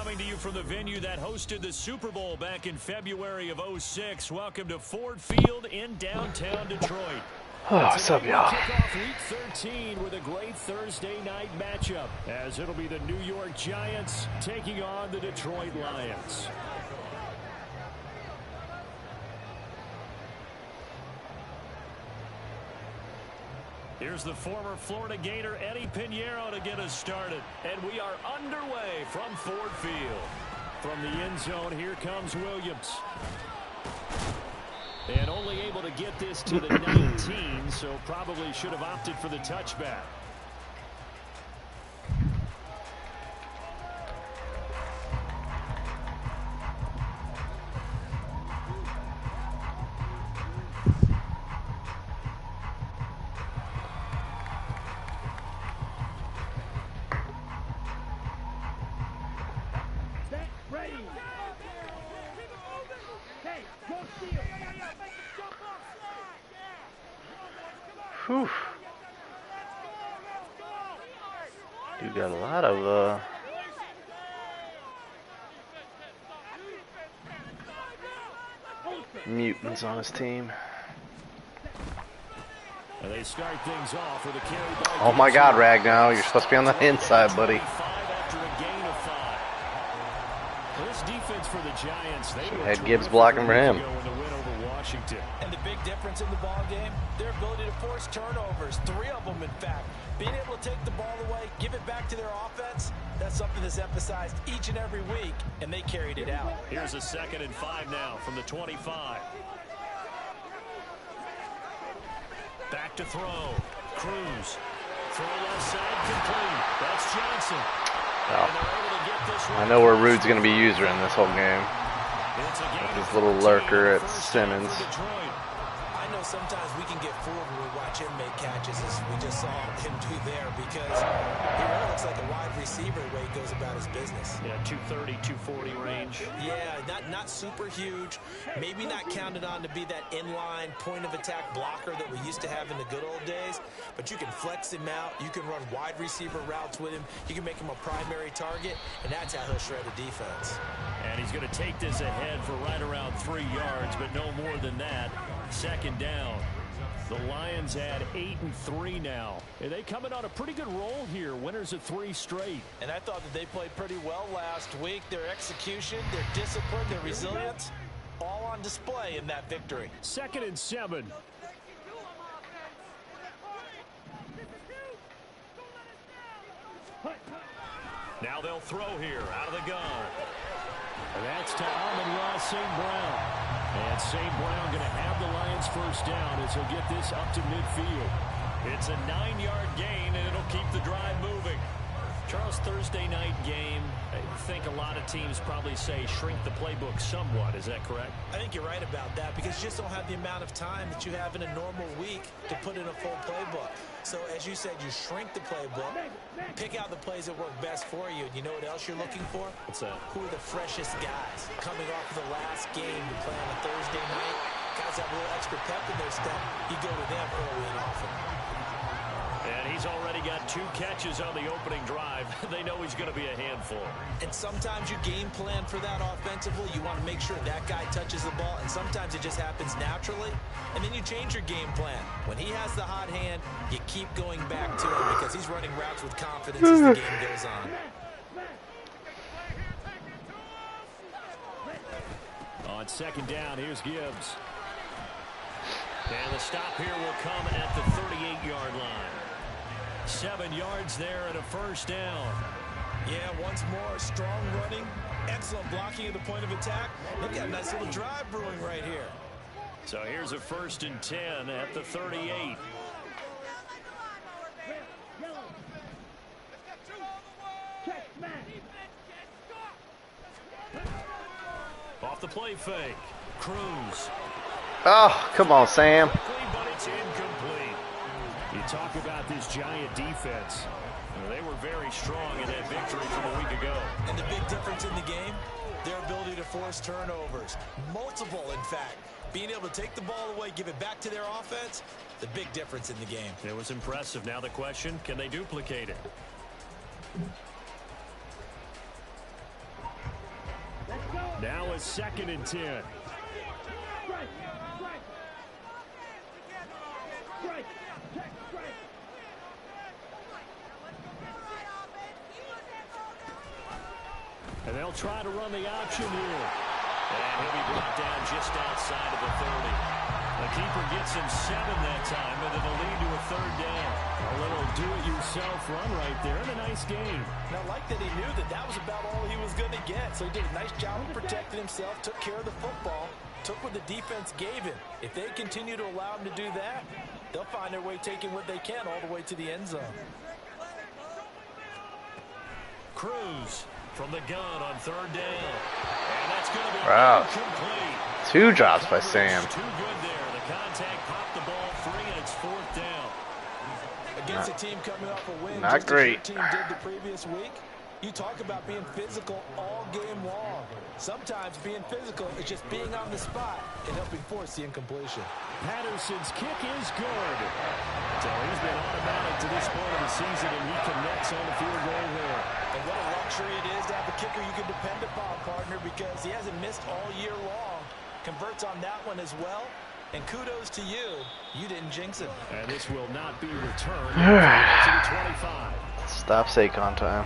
coming to you from the venue that hosted the Super Bowl back in February of '06. Welcome to Ford Field in downtown Detroit. Oh, what's up, y'all? Kick off Week 13 with a great Thursday night matchup, as it'll be the New York Giants taking on the Detroit Lions. Here's the former Florida Gator Eddie Pinheiro to get us started. And we are underway from Ford Field. From the end zone, here comes Williams. And only able to get this to the 19, so probably should have opted for the touchback. Whew. You got a lot of mutants on his team. And they start things off with a carry. Oh my God, Ragnow, you're supposed to be on the inside, buddy. This defense for the Giants, they had Gibbs blocking for him. And the big difference in the ball game, their ability to force turnovers, 3 of them in fact. Being able to take the ball away, give it back to their offense, that's something that's emphasized each and every week, and they carried it out. Here's a 2nd and 5 now from the 25. Back to throw. Cruz. Throw left side complete. That's Johnson. I know where Rhude's going to be used in this whole game. With his little lurker at Simmons. I know sometimes we can get fooled when we watch him make catches, as we just saw him do there, because he really looks like a wide receiver the way he goes about his business. Yeah, 230, 240 range. Yeah, not super huge. Maybe not counted on to be that inline point of attack blocker that we used to have in the good old days, but you can flex him out. You can run wide receiver routes with him. You can make him a primary target, and that's how he'll shred a defense. And he's going to take this ahead for right around 3 yards, but no more than that. 2nd down. The Lions had 8 and 3 now. And they coming on a pretty good roll here. Winners of 3 straight. And I thought that they played pretty well last week. Their execution, their discipline, their resilience, all on display in that victory. 2nd and 7. Now they'll throw here out of the gun. And that's to Amon-Ra St. Brown. And St. Brown going to have the Lions first down as he'll get this up to midfield. It's a 9-yard gain, and it'll keep the drive moving. Charles, Thursday night game, I think a lot of teams probably say shrink the playbook somewhat. Is that correct? I think you're right about that, because you just don't have the amount of time that you have in a normal week to put in a full playbook. So, as you said, you shrink the playbook, pick out the plays that work best for you, and you know what else you're looking for? What's that? Who are the freshest guys coming off of the last game to play on a Thursday night? Guys have a little extra pep in their step. You go to them early and often. And he's already got 2 catches on the opening drive. They know he's going to be a handful. And sometimes you game plan for that offensively. You want to make sure that guy touches the ball, and sometimes it just happens naturally. And then you change your game plan. When he has the hot hand, you keep going back to him because he's running routes with confidence as the game goes on. On 2nd down, here's Gibbs. And the stop here will come at the 38-yard line. 7 yards there and a first down. Yeah, once more, strong running, excellent blocking at the point of attack. Look at a nice little drive brewing right here. So here's a 1st and 10 at the 38. Off the play fake. Cruz. Oh, come on, Sam. But it's incomplete. You talk about this Giant defense. They were very strong in that victory from a week ago. And the big difference in the game, their ability to force turnovers. Multiple, in fact. Being able to take the ball away, give it back to their offense, the big difference in the game. It was impressive. Now the question, can they duplicate it? Now a 2nd and 10. And they'll try to run the option here. And he'll be brought down just outside of the 30. The keeper gets him 7 that time, and it'll lead to a 3rd down. A little do-it-yourself run right there, and a nice game. Now, like that, he knew that that was about all he was going to get. So he did a nice job of protecting himself, took care of the football, took what the defense gave him. If they continue to allow him to do that, they'll find their way taking what they can all the way to the end zone. Cruz from the gun on 3rd down. And that's going to be incomplete. 2 drops by Sam. Too good there. The contact popped the ball free, and it's 4th down. Against a team coming off a win, Not great. As your team did the previous week, you talk about being physical all game long. Sometimes being physical is just being on the spot and helping force the incompletion. Patterson's kick is good. So he's been automatic to this point of the season, and he connects on the field goal there. And what a luxury it is to have a kicker you can depend upon, partner, because he hasn't missed all year long. Converts on that one as well. And kudos to you. You didn't jinx him. And this will not be returned to the 25. Stop Saquon time.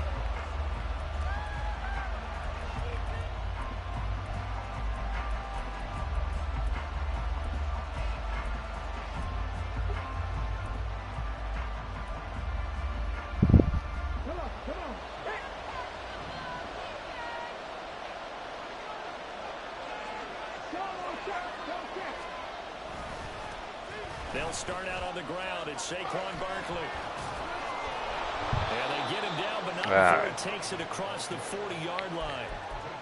They'll start out on the ground. It's Saquon Barkley. And they get him down, but not before he takes it across the 40-yard line.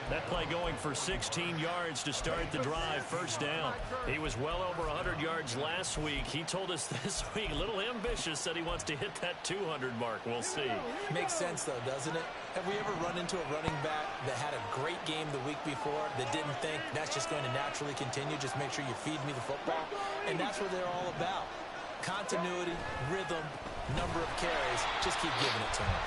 That play going for 16 yards to start the drive. 1st down. He was well over 100 yards last week. He told us this week, a little ambitious, said he wants to hit that 200 mark. We'll see. Makes sense, though, doesn't it? Have we ever run into a running back that had a great game the week before that didn't think that's just going to naturally continue? Just make sure you feed me the football. And that's what they're all about. Continuity, rhythm, number of carries. Just keep giving it to him.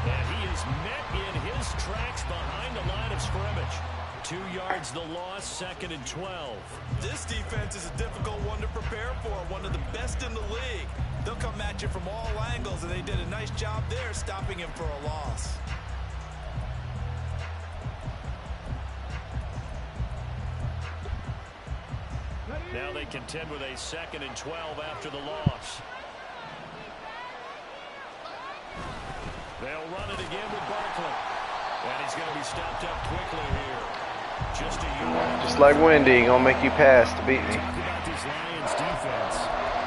And he is met in his tracks behind the line of scrimmage. 2 yards the loss, 2nd and 12. This defense is a difficult one to prepare for, one of the best in the league. They'll come at you from all angles, and they did a nice job there stopping him for a loss. Now they contend with a 2nd and 12 after the loss. They'll run it again with Barkley. And he's going to be stopped up quickly here. Just a yard. Just like Wendy, gonna make you pass to beat me. Talk about this Lions defense.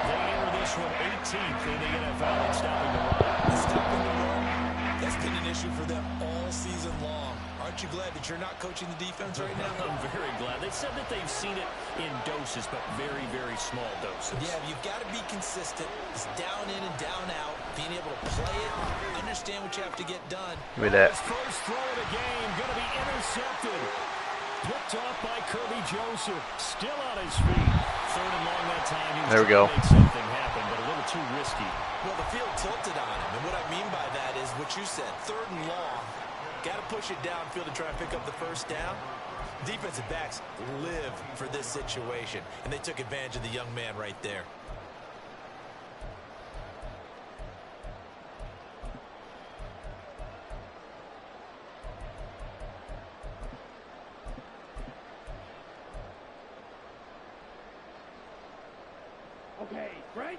They enter this one 18th in the NFL in stopping the run. Stopping the run, that's been an issue for them all season long. Aren't you glad that you're not coaching the defense right now? I'm very glad. They said that they've seen it in doses, but very, very small doses. Yeah, you've got to be consistent. It's down in and down out. Being able to play it, understand what you have to get done. Look at that. His first throw of the game going to be intercepted. Picked off by Kirby Joseph. Still on his feet. 3rd and long that time. He was There we go. trying to make something happen, but a little too risky. Well, the field tilted on him. And what I mean by that is what you said. 3rd and long. Got to push it downfield to try and pick up the 1st down. Defensive backs live for this situation. And they took advantage of the young man right there. Okay, right?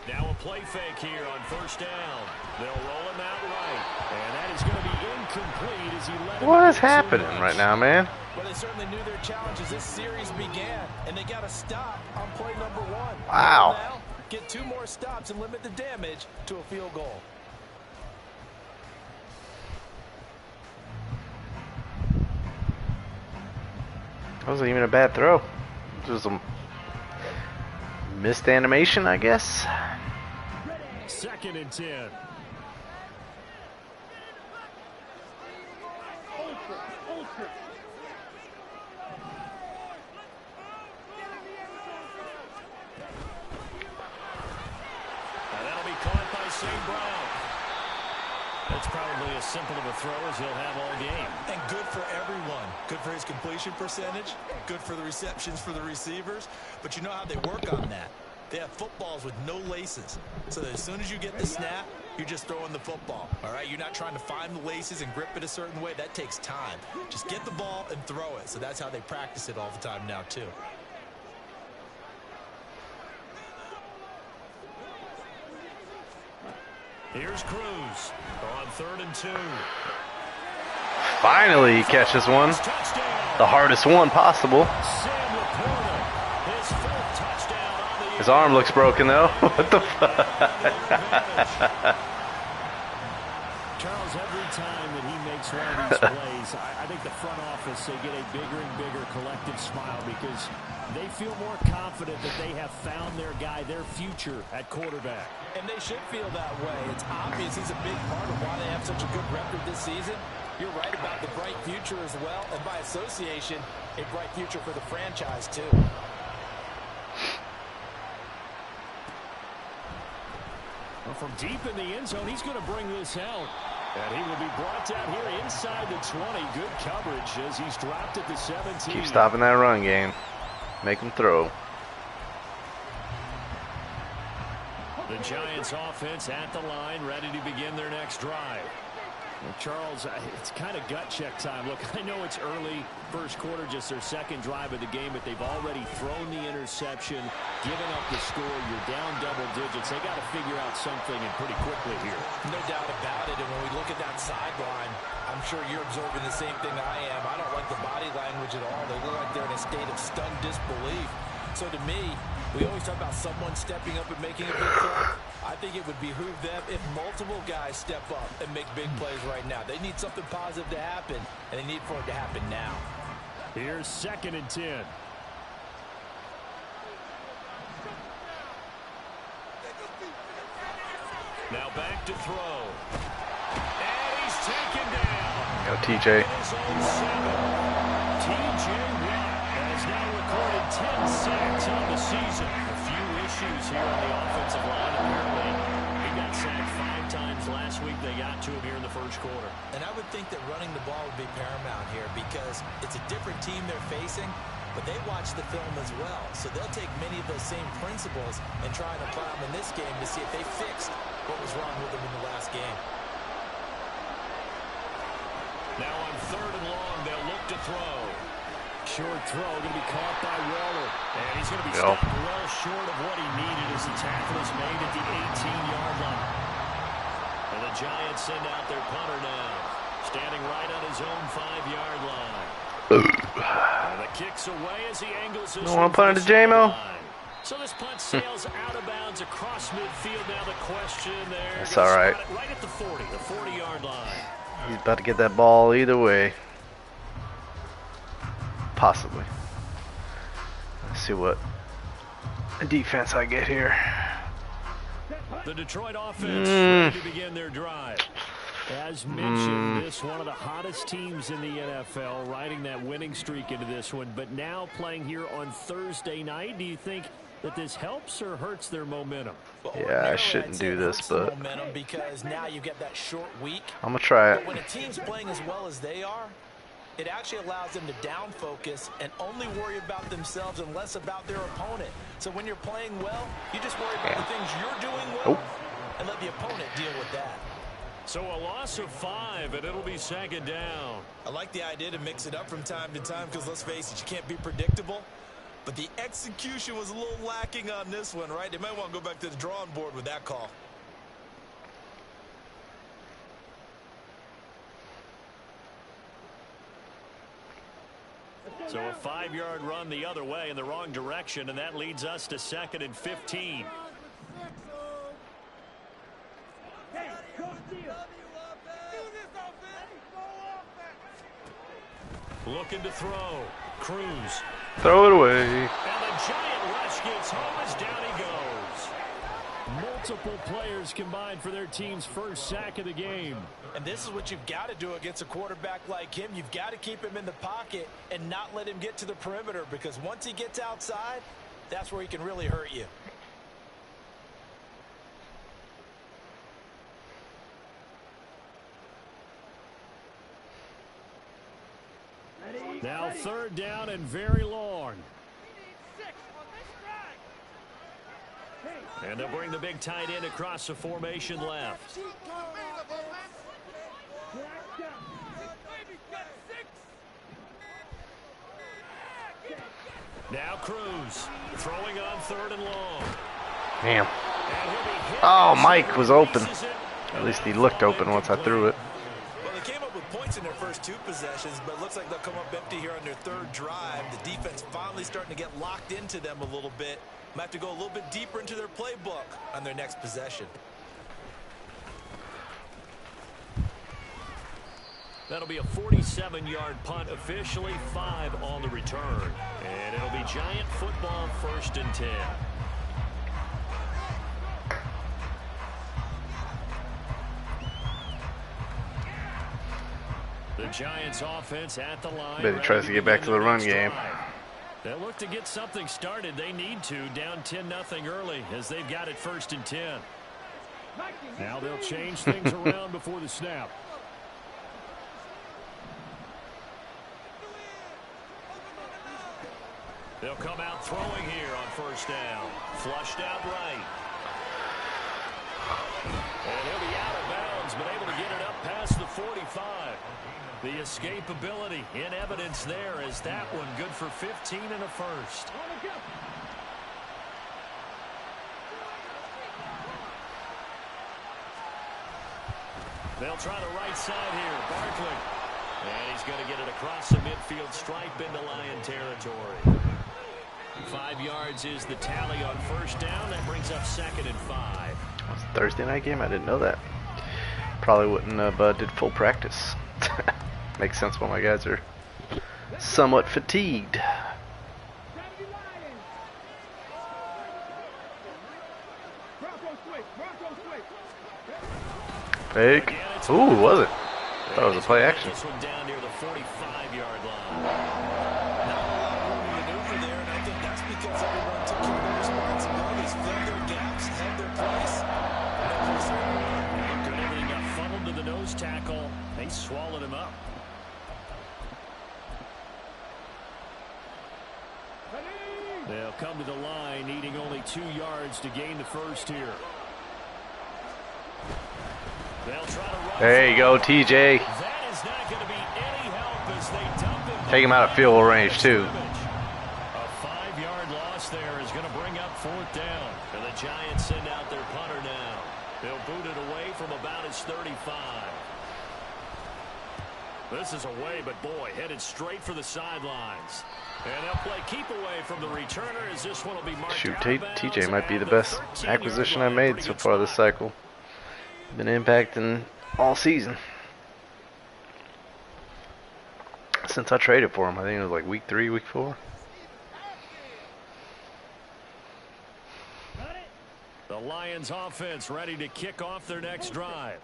Now a play fake here on 1st down. They'll roll him out right. And that is going to be incomplete as he led him. What is happening right now, man? Well, they certainly knew their challenge as this series began. And they got to stop on play number 1. Wow. Now, get 2 more stops and limit the damage to a field goal. That wasn't even a bad throw. It was a missed animation, I guess. 2nd and 10. That'll be caught by St. Brown. That's probably as simple of a throw as he'll have all game. And good for everyone. Good for his completion percentage. Good for the receptions for the receivers. But you know how they work on that. They have footballs with no laces. So that as soon as you get the snap, you're just throwing the football. All right? You're not trying to find the laces and grip it a certain way. That takes time. Just get the ball and throw it. So that's how they practice it all the time now, too. Here's Cruz on 3rd and 2. Finally, he catches one. The hardest one possible. His arm looks broken, though. What the fuck? Charles, every time that he makes one of these plays, I think the front office, they get a bigger and bigger collective smile because they feel more confident that they have found their guy, their future at quarterback. And they should feel that way. It's obvious he's a big part of why they have such a good record this season. You're right about the bright future as well, and by association, a bright future for the franchise, too. Well, from deep in the end zone, he's going to bring this out. And he will be brought down here inside the 20. Good coverage as he's dropped at the 17. Keep stopping that run game. Make him throw. The Giants offense at the line, ready to begin their next drive. Well, Charles, it's kind of gut check time. Look, I know it's early, first quarter, just their second drive of the game, but they've already thrown the interception, given up the score. You're down double digits. They got to figure out something and pretty quickly here. No doubt about it. And when we look at that sideline, I'm sure you're observing the same thing I am. I don't like the body language at all. They look like they're in a state of stunned disbelief. So to me, we always talk about someone stepping up and making a big play. I think it would behoove them if multiple guys step up and make big plays right now. They need something positive to happen, and they need for it to happen now. Here's 2nd and 10. Now back to throw. And he's taken down. Go, TJ. TJ has now recorded 10 sacks on the season. A few issues here on the offensive line. Apparently, he got sacked 5 times last week. They got to him here in the first quarter. And I would think that running the ball would be paramount here because it's a different team they're facing, but they watch the film as well. So they'll take many of those same principles and try and apply them in this game to see if they fixed what was wrong with them in the last game. Now on 3rd and long, they'll look to throw. Short throw, going to be caught by Waller. And he's going to be stopped well short of what he needed as the tackle is made at the 18-yard line. And the Giants send out their punter now, standing right on his own 5-yard line. And the kick's away as he angles his. Don't want to punt it to J-Mo. So this punt sails out of bounds across midfield. Now the question there. That's all right. Right at the 40, the 40-yard line. He's about to get that ball either way. Possibly. Let's see what defense I get here. The Detroit offense ready to begin their drive. As mentioned, this one of the hottest teams in the NFL, riding that winning streak into this one, but now playing here on Thursday night. Do you think that this helps or hurts their momentum? Well, yeah, I shouldn't do this, but momentum because now you get that short week. I'm gonna try it. But when a team's playing as well as they are, it actually allows them to down focus and only worry about themselves and less about their opponent. So when you're playing well, you just worry about the things you're doing well and let the opponent deal with that. So a loss of 5, and it'll be 2nd down. I like the idea to mix it up from time to time because, let's face it, you can't be predictable. But the execution was a little lacking on this one, right? They might want to go back to the drawing board with that call. So a 5-yard run the other way in the wrong direction, and that leads us to 2nd and 15. Looking to throw. Cruz. Throw it away. And the giant rush gets home as down he goes. Multiple players combined for their team's first sack of the game. And this is what you've got to do against a quarterback like him. You've got to keep him in the pocket and not let him get to the perimeter because once he gets outside, that's where he can really hurt you. Now 3rd down and very long. And they'll bring the big tight end across the formation left. Now Cruz throwing on 3rd and long. Damn. Oh, Mike was open. At least he looked open once I threw it. Well, they came up with points in their first 2 possessions, but it looks like they'll come up empty here on their 3rd drive. The defense finally starting to get locked into them a little bit. Might have to go a little bit deeper into their playbook on their next possession. That'll be a 47-yard punt, officially 5 on the return. And it'll be Giant football, 1st and 10. The Giants offense at the line. Bet he tries to get back to the run game. They'll look to get something started. They need to, down 10-0 early as they've got it 1st and 10. Now they'll change things around before the snap. They'll come out throwing here on 1st down. Flushed out right. And he'll be out of bounds, but able to get it up past the 45. The escapability in evidence there as that one good for 15 and a 1st. They'll try the right side here. Barkley. And he's going to get it across the midfield stripe into Lion territory. 5 yards is the tally on 1st down. That brings up 2nd and 5. It's a Thursday night game? I didn't know that. Probably wouldn't have did full practice. Makes sense when my guys are somewhat fatigued. Fake. Ooh, was it? I thought it was a play action. This one down near the 45-yard line. Not a lot of room to maneuver there, and I think that's because everyone took care of their responsibilities, filled their gaps, held their place. Good, everything got funneled to the nose tackle. They swallowed him up. They'll come to the line, needing only 2 yards to gain the 1st here. They'll try to run. There you go, TJ. That is not going to be any help as they dump him. Take him out of field goal range, too. A 5-yard loss there is going to bring up 4th down. And the Giants send out their punter now. They'll boot it away from about his 35. This is away, but boy, headed straight for the sidelines. And they'll play keep away from the returner as this one will be marked. Shoot, TJ might be the best acquisition I made so far this cycle. Been impacting all season. Since I traded for him, I think it was like week 3, week 4. The Lions offense ready to kick off their next drive.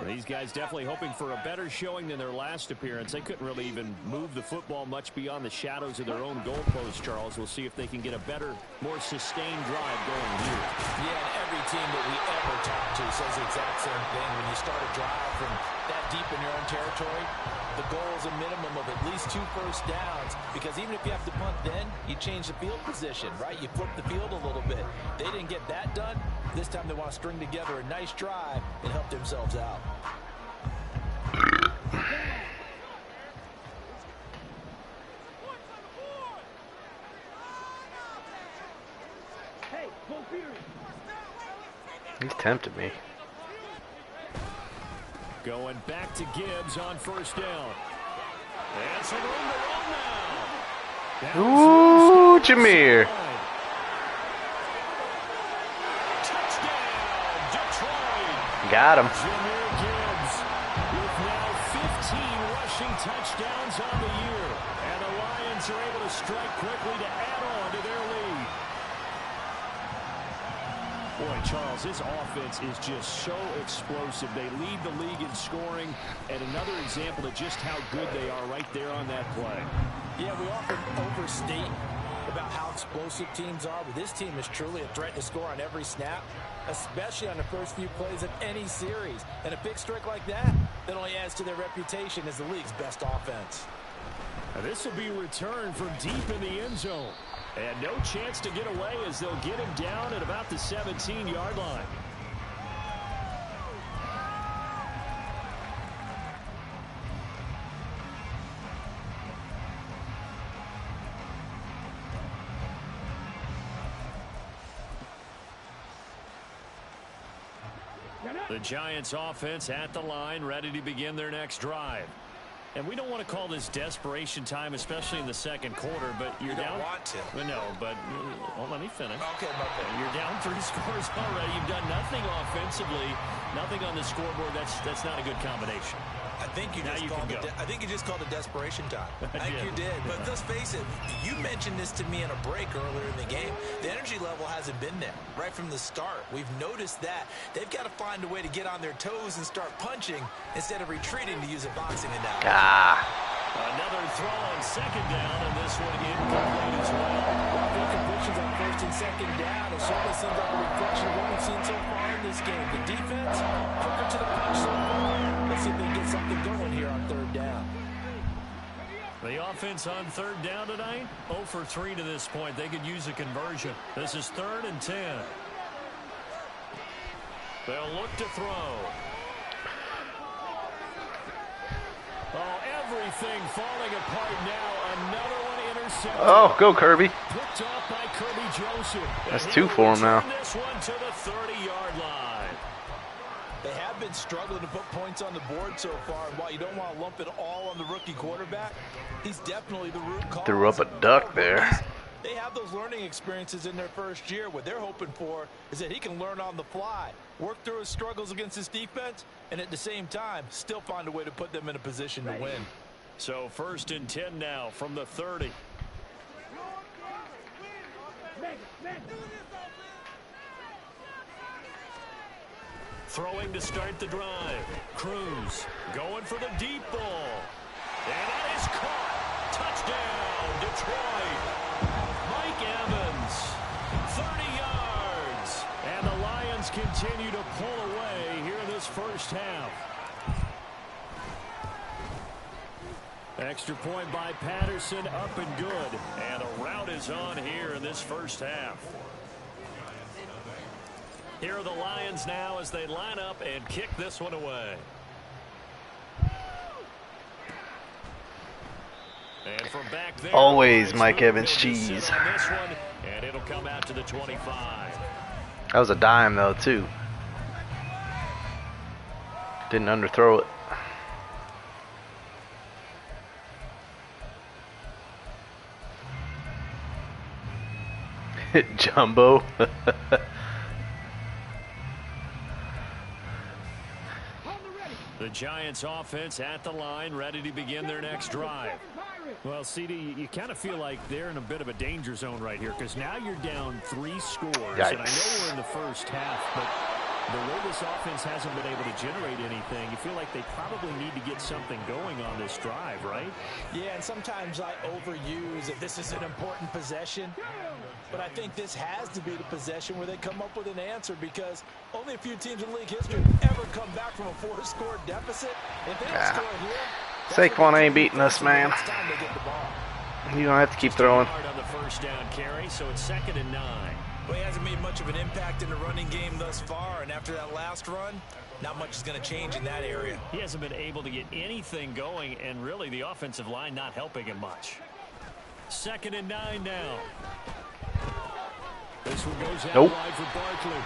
These guys definitely hoping for a better showing than their last appearance. They couldn't really even move the football much beyond the shadows of their own goalpost, Charles. We'll see if they can get a better, more sustained drive going here. Yeah, and every team that we ever talk to says the exact same thing. When you start a drive from that deep in your own territory, the goal is a minimum of at least 2 first downs, because even if you have to punt then, you change the field position, right? You flip the field a little bit. They didn't get that done. This time they want to string together a nice drive and help themselves out. He's tempted me. Going back to Gibbs on 1st down. And some room to run now. Ooh, Jameer. Touchdown, Detroit. Got him. Jameer Gibbs with now 15 rushing touchdowns on the year. And the Lions are able to strike quickly to add on to their lead. Boy, Charles, this offense is just so explosive. They lead the league in scoring, and another example of just how good they are right there on that play. Yeah, we often overstate about how explosive teams are, but this team is truly a threat to score on every snap, especially on the first few plays of any series. And a big streak like that only adds to their reputation as the league's best offense. This will be returned from deep in the end zone. And no chance to get away as they'll get him down at about the 17-yard line. The Giants offense at the line, ready to begin their next drive. And we don't want to call this desperation time, especially in the second quarter, but you're down. Want to. No, but well, let me finish. Okay, You're down 3 scores already. You've done nothing offensively, nothing on the scoreboard. That's not a good combination. I think you just called it desperation time. I think you did. But let's face it, you mentioned this to me in a break earlier in the game. The energy level hasn't been there right from the start. We've noticed that. They've got to find a way to get on their toes and start punching instead of retreating, to use a boxing analogy. Another throw on second down, and this one incomplete as well. Incompletions on first and second down. It certainly seems like a reflection of what we've seen so far in this game. The defense, quicker to the punch so far. Let's see if they can get something going here on third down. The offense on third down tonight, 0 for 3 to this point. They could use a conversion. This is 3rd and 10. They'll look to throw. Oh, everything falling apart now. Another one intercepted. Oh, go Kirby. Picked off by Kirby Joseph. That's 2 for him now. This one to the 30-yard line. They have been struggling to put points on the board so far, and while you don't want to lump it all on the rookie quarterback, he's definitely the root cause. Threw up a duck there. They have those learning experiences in their first year. What they're hoping for is that he can learn on the fly, work through his struggles against his defense, and at the same time, still find a way to put them in a position to win. So 1st and 10 now from the 30. Throwing to start the drive. Cruz going for the deep ball. And that is caught. Touchdown, Detroit. Mike Evans, 30 yards. And the Lions continue to pull away here in this first half. Extra point by Patterson, up and good. And a rout is on here in this first half. Here are the Lions now as they line up and kick this one away. And from back there, always Mike Evans cheese. On this one, and it'll come out to the 25. That was a dime though too. Didn't underthrow it. Jumbo. The Giants offense at the line, ready to begin their next drive. Well, CD, you kind of feel like they're in a bit of a danger zone right here because now you're down 3 scores. Yikes. And I know we're in the first half, but the way this offense hasn't been able to generate anything, you feel like they probably need to get something going on this drive, right? Yeah, and sometimes I overuse that this is an important possession. But I think this has to be the possession where they come up with an answer because only a few teams in league history have ever come back from a 4-score deficit. If they don't score here, Saquon ain't beating us, man. You don't have to keep throwing. On the first down carry, so it's 2nd and 9. Well, he hasn't made much of an impact in the running game thus far, and after that last run, not much is going to change in that area. He hasn't been able to get anything going, and really the offensive line not helping him much. 2nd and 9 now. This one goes out wide for Barkley.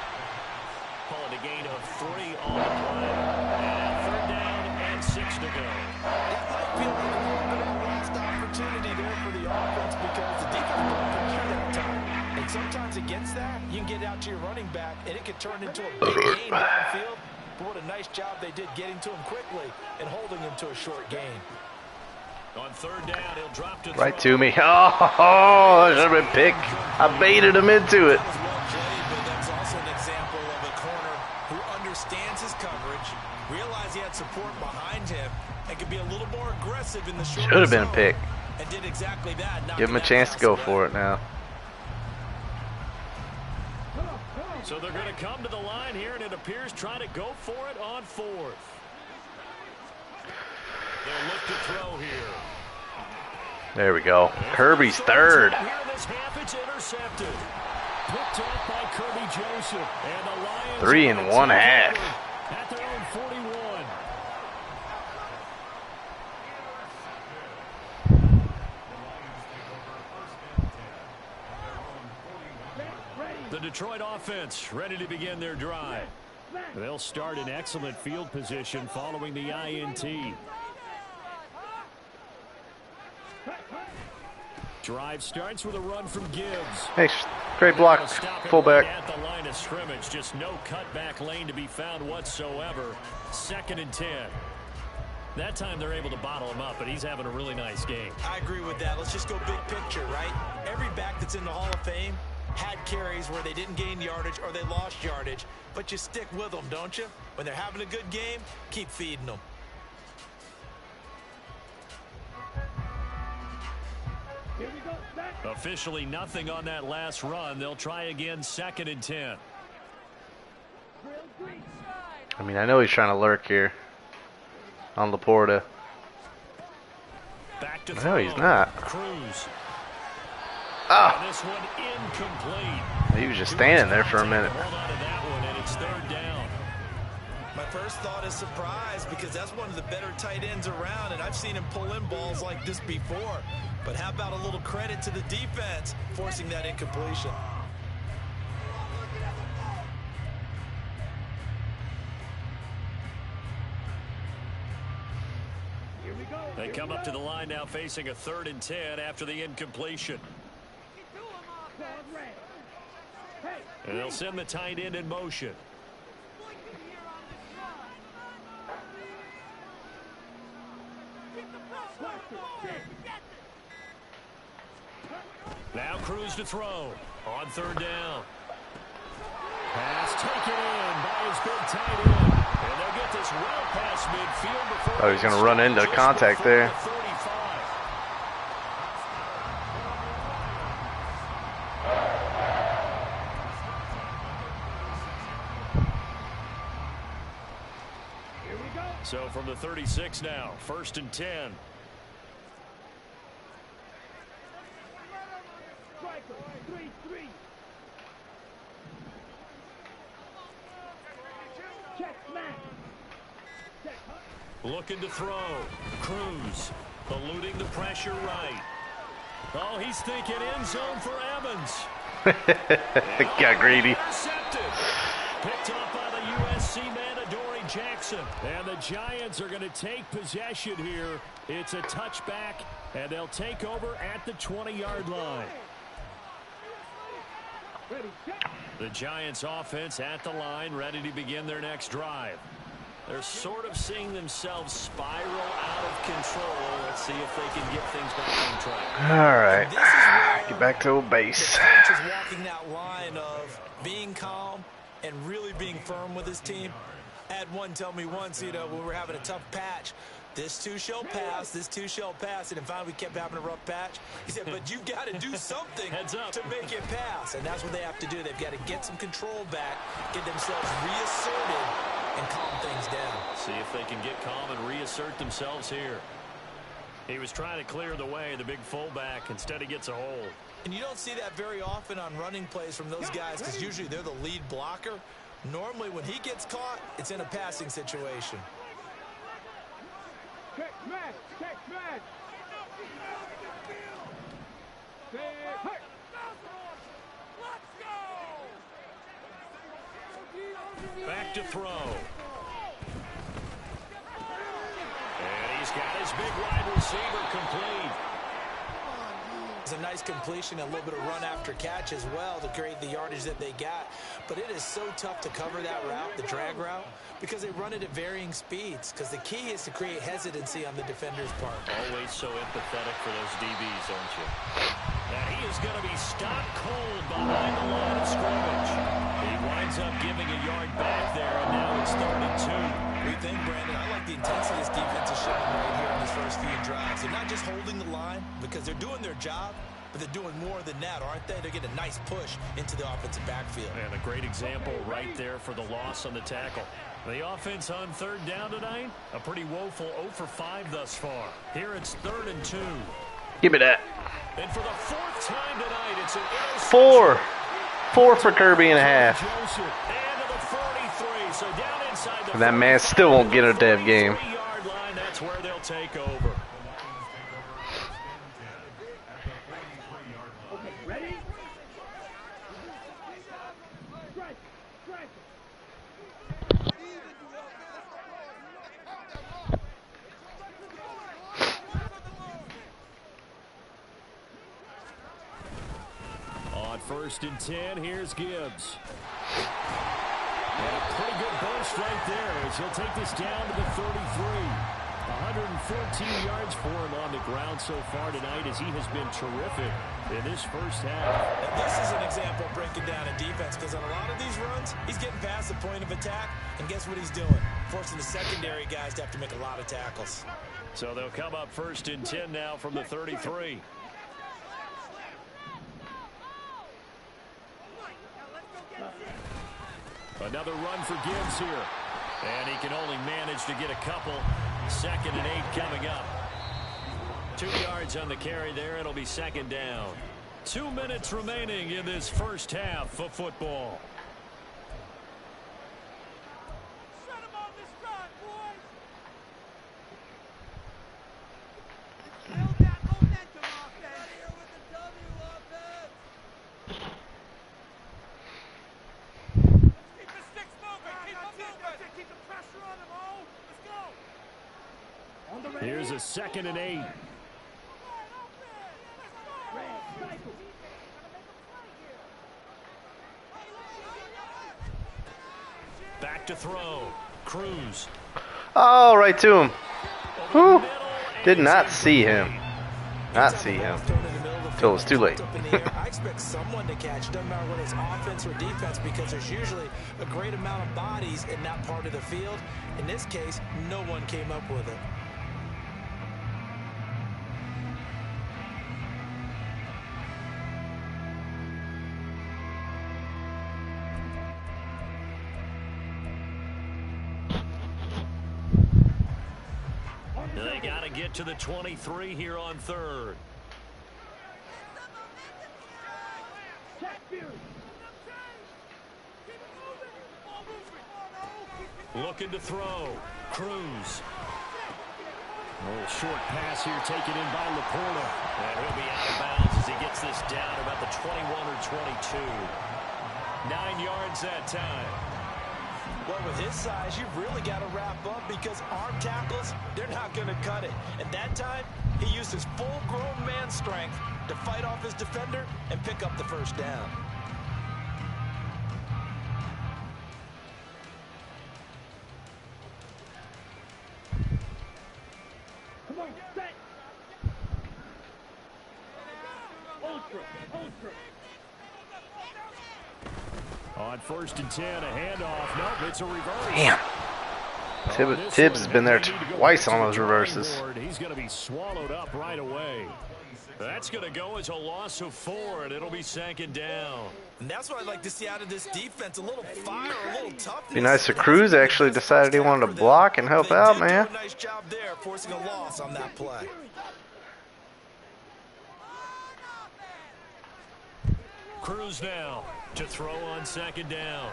Call it a gain of 3 on the play. And 3rd down and 6 to go. That might feel like a little bit of a lost opportunity there for the offense because the defense don't pressure that time. And sometimes against that, you can get out to your running back, and it could turn into a big gain downfield. But what a nice job they did getting to him quickly and holding him to a short gain. On 3rd down, he'll drop to Right to me. Oh, that should have been pick. I baited him into it. That was well played, but that's also an example of a corner who understands his coverage, realized he had support behind him, and could be a little more aggressive in the short Should have been a zone, pick. and did exactly that. Give him a chance to go for it now. So they're going to come to the line here, and it appears trying to go for it on 4th. They'll look to throw here. There we go. Kirby's third. Here in this half, it's intercepted. Picked up by Kirby Joseph. And the Lions 3 and 1 half. at their own 41. The Detroit offense ready to begin their drive. They'll start in excellent field position following the INT. Drive starts with a run from Gibbs. Hey, great block, fullback. At the line of scrimmage, just no cutback lane to be found whatsoever. 2nd and 10. That time they're able to bottle him up, but he's having a really nice game. I agree with that. Let's just go big picture, right? Every back that's in the Hall of Fame had carries where they didn't gain yardage or they lost yardage, but you stick with them, don't you? When they're having a good game, keep feeding them. Here we go. Back. Officially nothing on that last run. They'll try again 2nd and 10. I mean, I know he's trying to lurk here on Laporta. Back to No, he's not. Cruz. Ah, This one incomplete. he was just standing there for a minute. Hold on to that one, and it's 3rd down. My first thought is surprise because that's one of the better tight ends around, and I've seen him pull in balls like this before. But how about a little credit to the defense forcing that incompletion? Here we go. They come up to the line now facing a 3rd and 10 after the incompletion. And they'll send the tight end in motion. Now Cruz to throw on 3rd down. Pass taken in by his big tight end. And they'll get this well past midfield before. Oh, he's going to run into contact there. The 35. So from the 36 now, 1st and 10. Striker, 3-3. Check, man. Check, Looking to throw. Cruz eluding the pressure right. Oh, he's thinking end zone for Evans. Got greedy. Intercepted. Picked up by the USC man, Adoree Jackson. And the Giants are going to take possession here. It's a touchback, and they'll take over at the 20-yard line. ready, check. The Giants offense at the line, ready to begin their next drive. They're sort of seeing themselves spiral out of control. Let's see if they can get things back on track. All right, get back to a base. The coach is walking that line of being calm and really being firm with his team. I had one tell me once, when we were having a tough patch, this too shall pass, this too shall pass, and then finally we kept having a rough patch. He said, but you've got to do something to make it pass, and that's what they have to do. They've got to get some control back, get themselves reasserted, and calm things down. See if they can get calm and reassert themselves here. He was trying to clear the way, the big fullback. Instead, he gets a hold. And you don't see that very often on running plays from those guys because usually they're the lead blocker. Normally, when he gets caught, it's in a passing situation. Check, smash, check, smash. Back to throw. And he's got his big wide receiver complete. It's a nice completion, a little bit of run after catch as well to create the yardage that they got. But it is so tough to cover that route, the drag route, because they run it at varying speeds. Because the key is to create hesitancy on the defender's part. Always so empathetic for those DBs, aren't you? And he is going to be stopped cold behind the line of scrimmage. He winds up giving a yard back there, and now it's 3rd and 2. We think, Brandon, I like the intensity this defense is showing right here in these first few drives. They're not just holding the line because they're doing their job, but they're doing more than that, aren't they? They're getting a nice push into the offensive backfield. And a great example right there for the loss on the tackle. The offense on 3rd down tonight, a pretty woeful 0 for 5 thus far. Here it's 3rd and 2. Give me that. And for the fourth time tonight, it's an interception. Four for Kirby and a half. Joseph, and to the 43, so down inside the That man still won't get a dev game. 43-yard line, that's where they'll take over. Okay, ready? Strike, strike. On 1st and 10, here's Gibbs. And a pretty good burst right there as he'll take this down to the 33. 114 yards for him on the ground so far tonight as he has been terrific in this first half. Now this is an example of breaking down a defense because on a lot of these runs, he's getting past the point of attack, and guess what he's doing? Forcing the secondary guys to have to make a lot of tackles. So they'll come up 1st and 10 now from the 33. Another run for Gibbs here. And he can only manage to get a couple. 2nd and 8 coming up. 2 yards on the carry there. It'll be 2nd down. 2 minutes remaining in this first half of football. Shut him on this drive, boys. Build that momentum offense. Here with the W offense. Keep the sticks moving. Keep them moving. Keep the pressure on them, oh. Let's go. On the ready. Here's a 2nd and 8. Back to throw. Cruz. Oh, right to him. Whew. Did not see him. Not see him. Till it was too late. I expect someone to catch, doesn't matter whether it's offense or defense, because there's usually a great amount of bodies in that part of the field. In this case, no one came up with it. They got to get to the 23 here on 3rd. Looking to throw. Cruz. A little short pass here taken in by Laporta. And he'll be out of bounds as he gets this down about the 21 or 22. 9 yards that time. Well, with his size, you've really got to wrap up because arm tackles, they're not going to cut it. And that time, he used his full-grown man strength to fight off his defender and pick up the first down. Come on, set. Ultra. On 1st and 10, a handoff. Nope, it's a reverse. Damn. Tibbs has been there twice on those reverses. He's going to be swallowed up right away. That's going to go as a loss of 4, and it'll be 2nd down. And that's what I'd like to see out of this defense. A little fire, a little toughness. Be nice if Cruz actually decided he wanted to block and help out, man. They did do a nice job there, forcing a loss on that play. Cruz now to throw on 2nd down.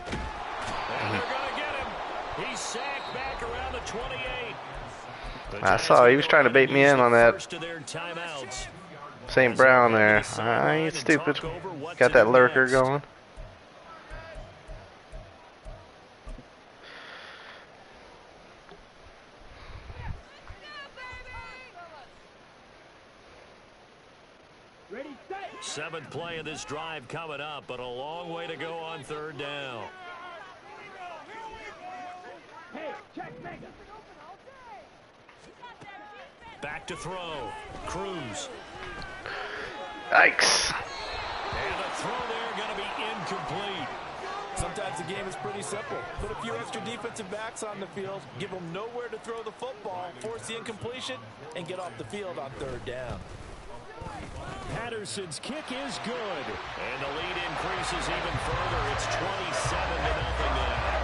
And they're going to get him. He's sacked back around the 28. I saw he was trying to bait me in on that St. Brown there. I ain't stupid. Got that lurker going. Ready, set. 7th play of this drive coming up, but a long way to go on 3rd down. Hey, check mega. Back to throw. Cruz. Yikes. And the throw there going to be incomplete. Sometimes the game is pretty simple. Put a few extra defensive backs on the field, give them nowhere to throw the football, force the incompletion, and get off the field on 3rd down. Patterson's kick is good. And the lead increases even further. It's 27-0 now.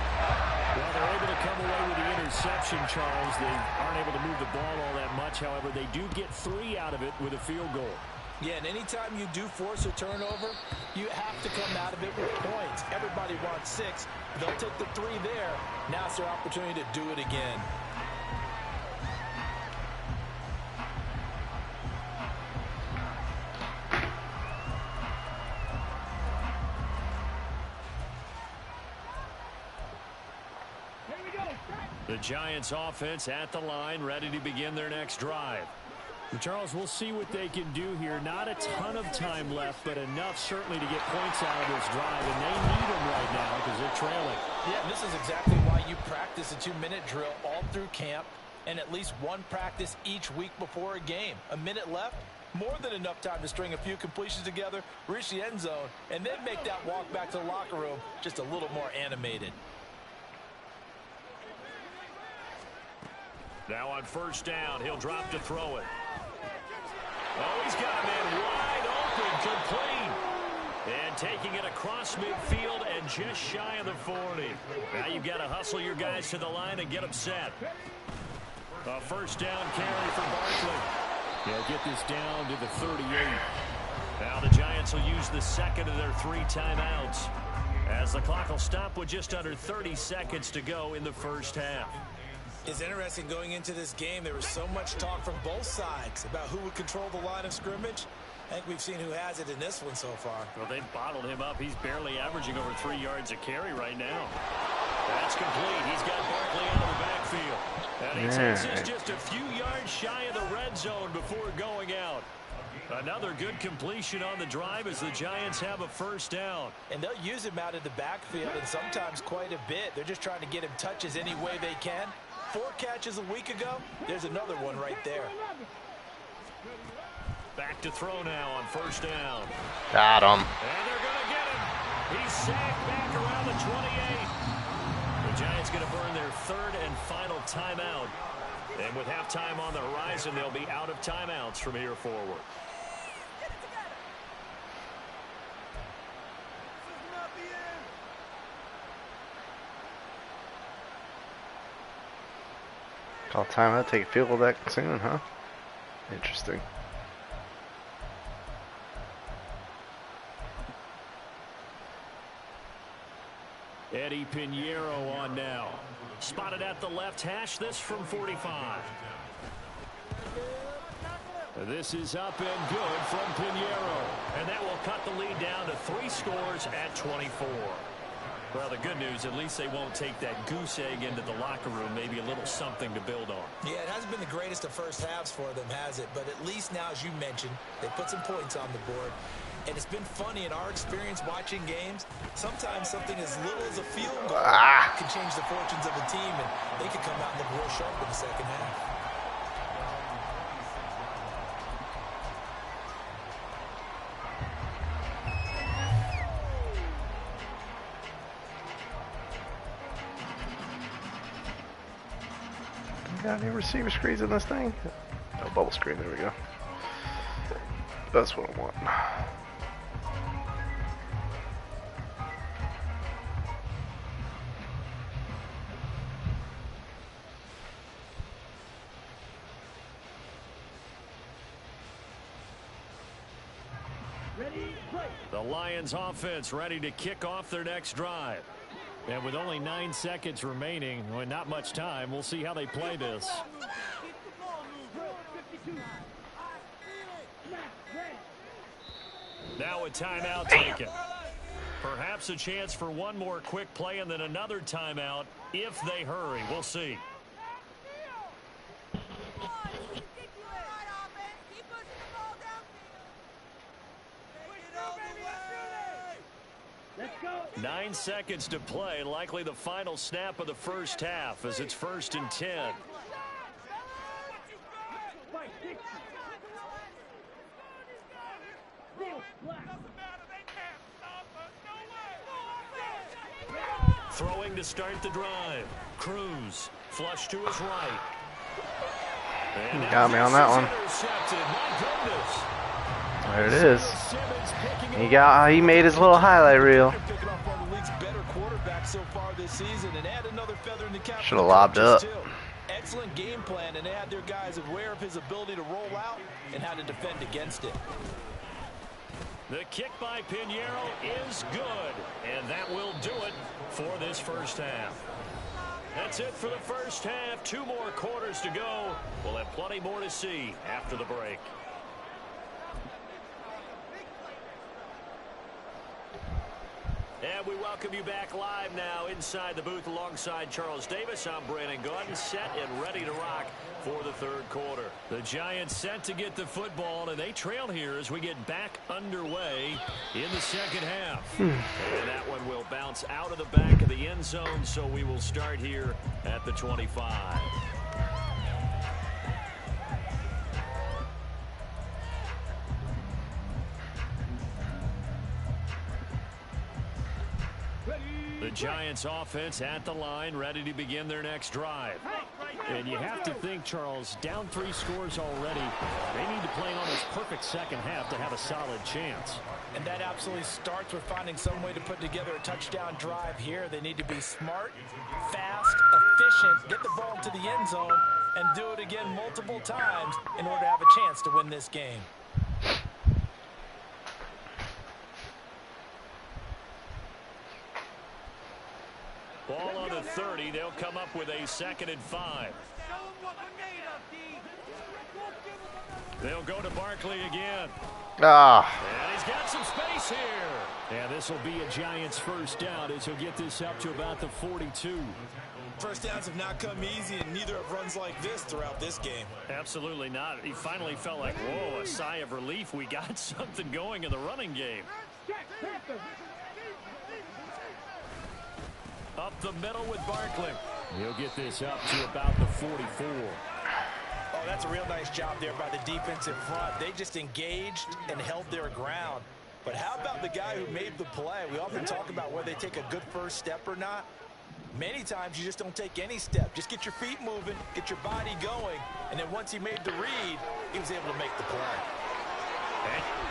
Well, they're able to come away with the interception. interception, Charles. They aren't able to move the ball all that much. However, they do get 3 out of it with a field goal. Yeah, and anytime you do force a turnover, you have to come out of it with points. Everybody wants 6. They'll take the 3 there. Now it's their opportunity to do it again. The Giants offense at the line, ready to begin their next drive. And Charles, we'll see what they can do here. Not a ton of time left, but enough certainly to get points out of this drive, and they need them right now because they're trailing. Yeah, and this is exactly why you practice a 2-minute drill all through camp and at least one practice each week before a game. A minute left, more than enough time to string a few completions together, reach the end zone, and then make that walk back to the locker room just a little more animated. Now on first down, he'll drop to throw it. Oh, he's got a man wide open, complete. And taking it across midfield and just shy of the 40. Now you've got to hustle your guys to the line and get them set. A first down carry for Barkley. They'll get this down to the 38. Now the Giants will use the second of their 3 timeouts, as the clock will stop with just under 30 seconds to go in the first half. It's interesting going into this game. There was so much talk from both sides about who would control the line of scrimmage. I think we've seen who has it in this one so far. Well, they've bottled him up. He's barely averaging over 3 yards a carry right now. That's complete. He's got Barkley out of the backfield. And he takes us just a few yards shy of the red zone before going out. Another good completion on the drive as the Giants have a first down. And they'll use him out of the backfield, and sometimes quite a bit. They're just trying to get him touches any way they can. 4 catches a week ago. There's another one right there. Back to throw now on first down. Got him. And they're going to get him. He's sacked back around the 28. The Giants going to burn their 3rd and final timeout. And with halftime on the horizon, they'll be out of timeouts from here forward. Call timeout, take a field goal back soon, huh? Interesting. Eddie Pinheiro on now. Spotted at the left hash, this from 45. This is up and good from Pinheiro. And that will cut the lead down to 3 scores at 24. Well, the good news, at least they won't take that goose egg into the locker room. Maybe a little something to build on. Yeah, it hasn't been the greatest of first halves for them, has it? But at least now, as you mentioned, they put some points on the board. And it's been funny in our experience watching games. Sometimes something as little as a field goal can change the fortunes of a team, and they could come out and look real sharp in the second half. Got any receiver screens in this thing? Oh, bubble screen, there we go. That's what I want. The Lions offense ready to kick off their next drive. And with only 9 seconds remaining, well, not much time, we'll see how they play this. Now a timeout taken. Perhaps a chance for one more quick play and then another timeout if they hurry. We'll see. Let's go. 9 seconds to play, likely the final snap of the first half as it's 1st and 10. Throwing to start the drive. Cruz, flush to his right. And got me on that one. There it is. He made his little highlight reel. Should Should have lobbed up. Excellent game plan, and they had their guys aware of his ability to roll out and how to defend against it. The kick by Pinheiro is good, and that will do it for this first half. That's it for the first half. 2 more quarters to go. We'll have plenty more to see after the break. And we welcome you back live now inside the booth alongside Charles Davis. I'm Brandon Gordon, set and ready to rock for the third quarter. The Giants set to get the football, and they trail here as we get back underway in the second half. And that one will bounce out of the back of the end zone, so we will start here at the 25. The Giants offense at the line, ready to begin their next drive. And you have to think, Charles, down 3 scores already. They need to play an almost perfect second half to have a solid chance. And that absolutely starts with finding some way to put together a touchdown drive here. They need to be smart, fast, efficient, get the ball into the end zone, and do it again multiple times in order to have a chance to win this game. Ball on the 30. They'll come up with a 2nd and 5. They'll go to Barkley again. And he's got some space here. And this will be a Giants first down as he'll get this up to about the 42. First downs have not come easy, and neither have runs like this throughout this game. Absolutely not. He finally felt like, whoa, a sigh of relief. We got something going in the running game. Up the middle with Barkley. He'll get this up to about the 44. Oh, that's a real nice job there by the defensive front. They just engaged and held their ground. But how about the guy who made the play? We often talk about whether they take a good first step or not. Many times you just don't take any step. Just get your feet moving, get your body going, and then once he made the read, he was able to make the play.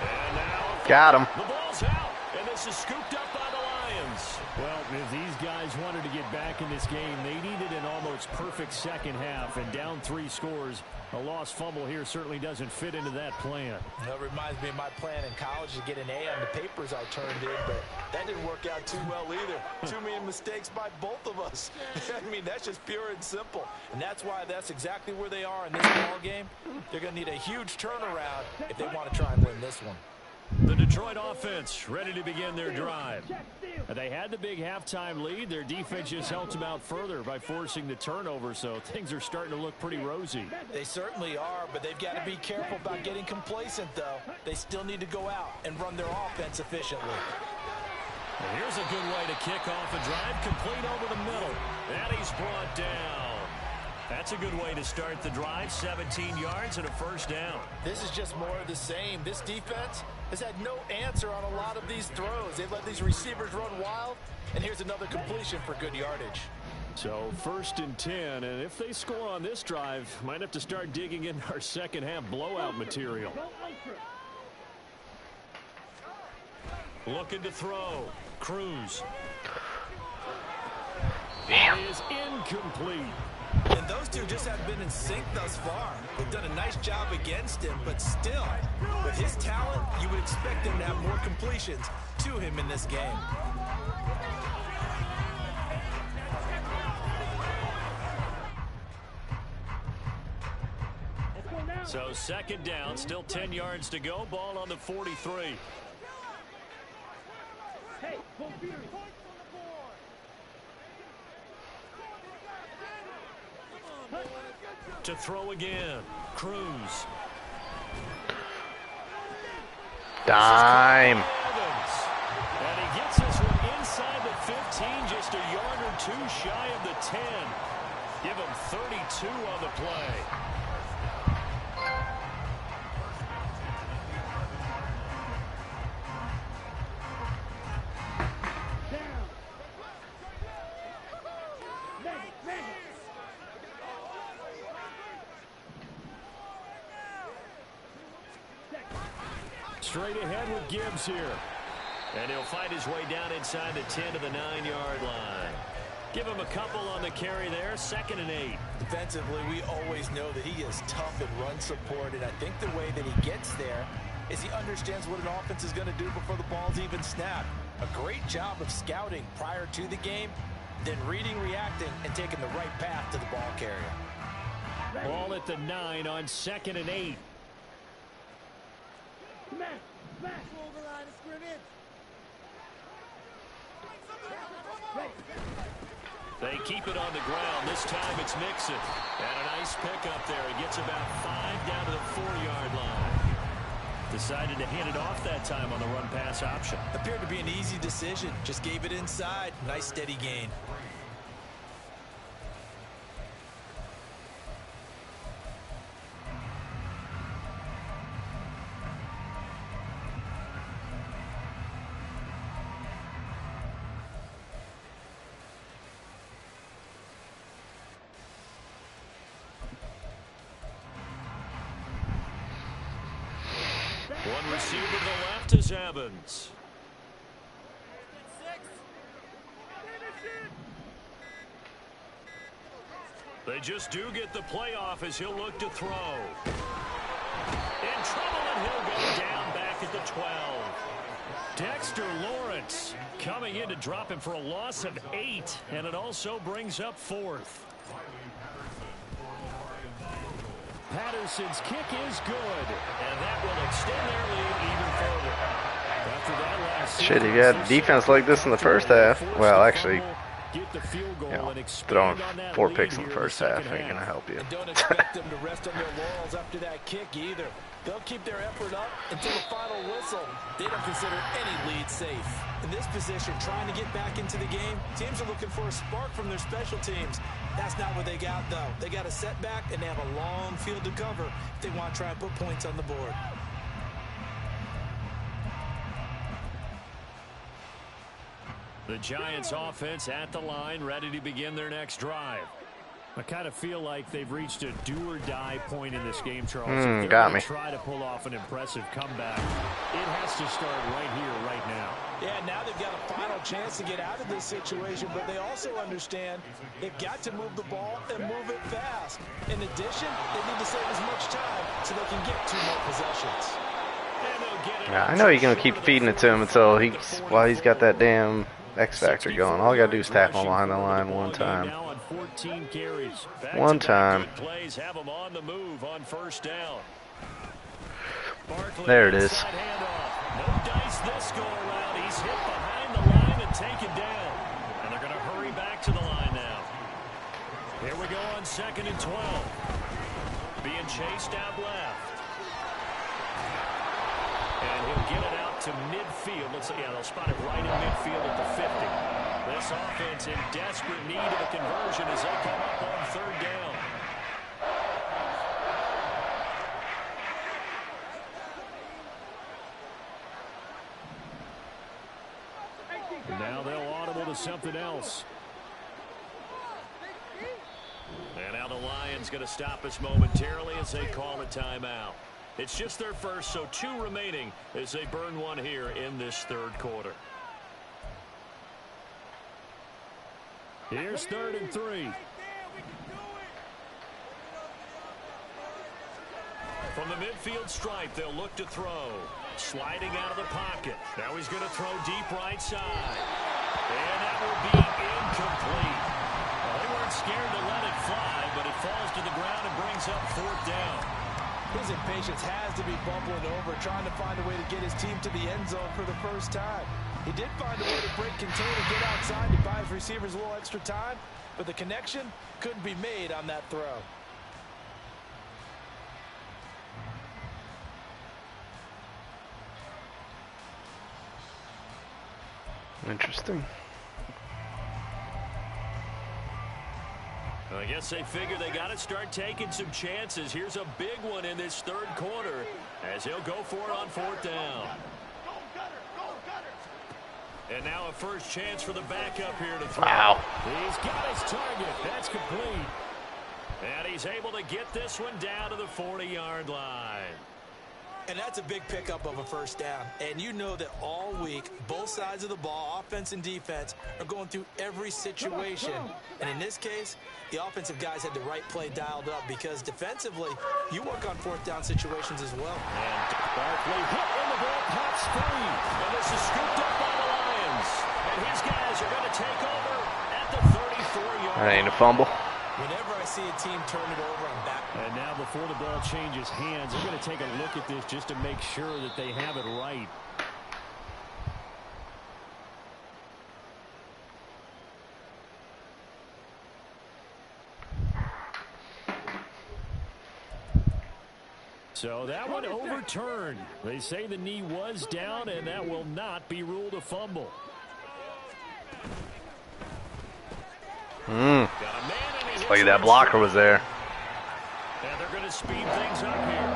And now got him. The ball's out, and this is scooped up by the Lions. Well, if these guys wanted to get back in this game, they needed an almost perfect second half, and down 3 scores. A lost fumble here certainly doesn't fit into that plan. That reminds me of my plan in college to get an A on the papers I turned in, but that didn't work out too well either. Too many mistakes by both of us. I mean, that's just pure and simple. And that's why that's exactly where they are in this ball game. They're going to need a huge turnaround if they want to try and win this one. The Detroit offense ready to begin their drive. They had the big halftime lead. Their defense just helped them out further by forcing the turnover, so things are starting to look pretty rosy. They certainly are, but they've got to be careful about getting complacent, though. They still need to go out and run their offense efficiently. And here's a good way to kick off a drive, complete over the middle. And he's brought down. That's a good way to start the drive, 17 yards and a first down. This is just more of the same. This defense has had no answer on a lot of these throws. They've let these receivers run wild, and here's another completion for good yardage. So 1st and 10, and if they score on this drive, might have to start digging in our second half blowout material. Looking to throw. Cruz. It is incomplete. And those two just haven't been in sync thus far. They've done a nice job against him, but still, with his talent, you would expect him to have more completions to him in this game. So 2nd down, still 10 yards to go. Ball on the 43. Hey, go Fury. To throw again. Cruz. Dime. And he gets this one inside the 15, just a yard or 2 shy of the 10. Give him 32 on the play. Straight ahead with Gibbs here. And he'll fight his way down inside the 10 to the 9-yard line. Give him a couple on the carry there, 2nd and 8. Defensively, we always know that he is tough in run support, and I think the way that he gets there is he understands what an offense is going to do before the ball's even snapped. A great job of scouting prior to the game, then reading, reacting, and taking the right path to the ball carrier. Ball at the 9 on 2nd and 8. They keep it on the ground. This time it's Mixon. And a nice pickup there. He gets about 5 down to the 4-yard line. Decided to hand it off that time on the run-pass option. Appeared to be an easy decision. Just gave it inside. Nice steady gain. One receiver to the left is Evans. They just do get the playoff as he'll look to throw. In trouble, and he'll go down back at the 12. Dexter Lawrence coming in to drop him for a loss of 8, and it also brings up 4th. Patterson's kick is good, and that will extend their lead even further. After that last Shit, you got defense like this in the first half. Well, actually, throwing 4 picks in the first half ain't gonna help you. And don't expect them to rest on their laurels after that kick either. They'll keep their effort up until the final whistle. They don't consider any lead safe. In this position, trying to get back into the game, teams are looking for a spark from their special teams. That's not what they got, though. They got a setback, and they have a long field to cover if they want to try and put points on the board. The Giants offense at the line, ready to begin their next drive. I kind of feel like they've reached a do-or-die point in this game, Charles. If they're got gonna me. Try to pull off an impressive comeback. It has to start right here, right now. Yeah, now they've got a final chance to get out of this situation, but they also understand they've got to move the ball and move it fast. In addition, they need to save as much time so they can get 2 more possessions. And they'll get it Yeah, I know you're gonna keep feeding it to him until he's got that damn X factor going. All you gotta do is tackle him behind the line one time. One time. Have him on the move on 1st down. There it is. No dice this go around. He's hit behind the line and taken down. And they're going to hurry back to the line now. Here we go on 2nd and 12. Being chased out left. And he'll get it out to midfield. Let's see, yeah, they'll spot it right in midfield at the 50. This offense in desperate need of a conversion as they come up on 3rd down. Now they'll audible to something else. And now the Lions going to stop us momentarily as they call a timeout. It's just their first, so 2 remaining as they burn one here in this 3rd quarter. Here's 3rd and 3. From the midfield stripe, they'll look to throw. Sliding out of the pocket. Now he's going to throw deep right side. And that will be incomplete. Well, they weren't scared to let it fly, but it falls to the ground and brings up 4th down. His impatience has to be bubbling over, trying to find a way to get his team to the end zone for the first time. He did find a way to break contain and get outside to buy his receivers a little extra time, but the connection couldn't be made on that throw. Interesting. I guess they figure they got to start taking some chances. Here's a big one in this 3rd quarter as he'll go for it on 4th down. And now a first chance for the backup here to throw. Wow. He's got his target. That's complete. And he's able to get this one down to the 40-yard line. And that's a big pickup of a first down. And you know that all week, both sides of the ball, offense and defense, are going through every situation. And in this case, the offensive guys had the right play dialed up because defensively, you work on fourth down situations as well. And Barkley hit in the ball, pops free. And this is scooped up by the Lions. And his guys are going to take over at the 34-yard line. That ain't a fumble. Whenever I see a team turn it over, I'm back. And now before the ball changes hands, they're going to take a look at this just to make sure that they have it right. So that one overturned. They say the knee was down, and that will not be ruled a fumble. Look at that blocker was there. And they're going to speed things up here.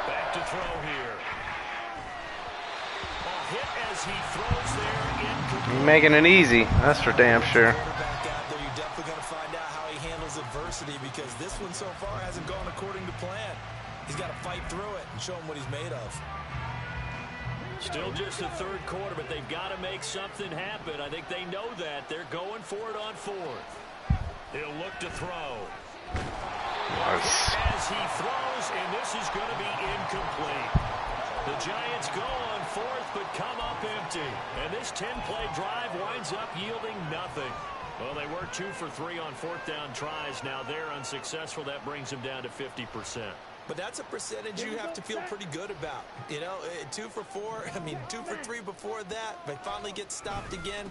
Back to throw here. A hit as he throws there. Incomplete. Making it easy. That's for damn sure. Quarterback out there, you're definitely going to find out how he handles adversity because this one so far hasn't gone according to plan. He's got to fight through it and show him what he's made of. Still just the third quarter, but they've got to make something happen. I think they know that. They're going for it on fourth. He'll look to throw. Nice. As he throws, and this is going to be incomplete. The Giants go on fourth, but come up empty. And this 10-play drive winds up yielding nothing. Well, they were 2 for 3 on fourth down tries. Now they're unsuccessful. That brings them down to 50%. But that's a percentage you have to feel pretty good about. You know, 2 for 4, I mean, 2 for 3 before that. If they finally get stopped again,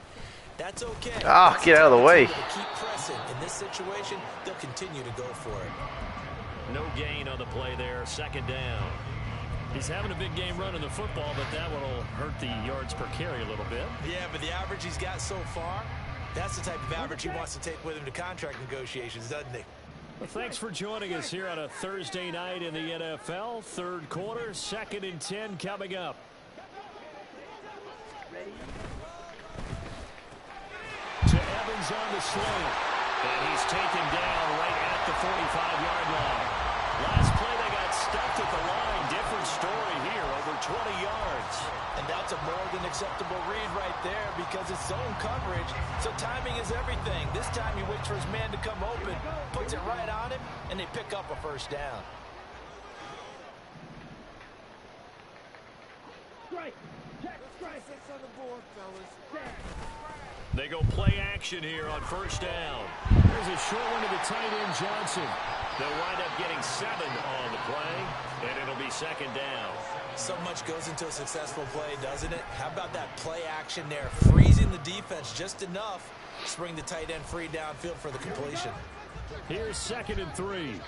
that's okay. Ah, get out of the way. Keep pressing. In this situation, they'll continue to go for it. No gain on the play there. Second down. He's having a big game running the football, but that one will hurt the yards per carry a little bit. Yeah, but the average he's got so far, that's the type of average he wants to take with him to contract negotiations, doesn't he? Well, thanks for joining us here on a Thursday night in the NFL. Third quarter, 2nd and 10 coming up. To Evans on the slant. And he's taken down right at the 45-yard line. Last play they got stuffed at the line. Different story here, over 20 yards. And that's a more than acceptable read right there because it's zone coverage, so timing is everything. This time he waits for his man to come open, puts it right on him, and they pick up a first down. They go play action here on first down. There's a short one to the tight end, Johnson. They'll wind up getting 7 on the play, and it'll be second down. So much goes into a successful play, doesn't it? How about that play action there? Freezing the defense just enough to bring the tight end free downfield for the completion. Here's 2nd and 3.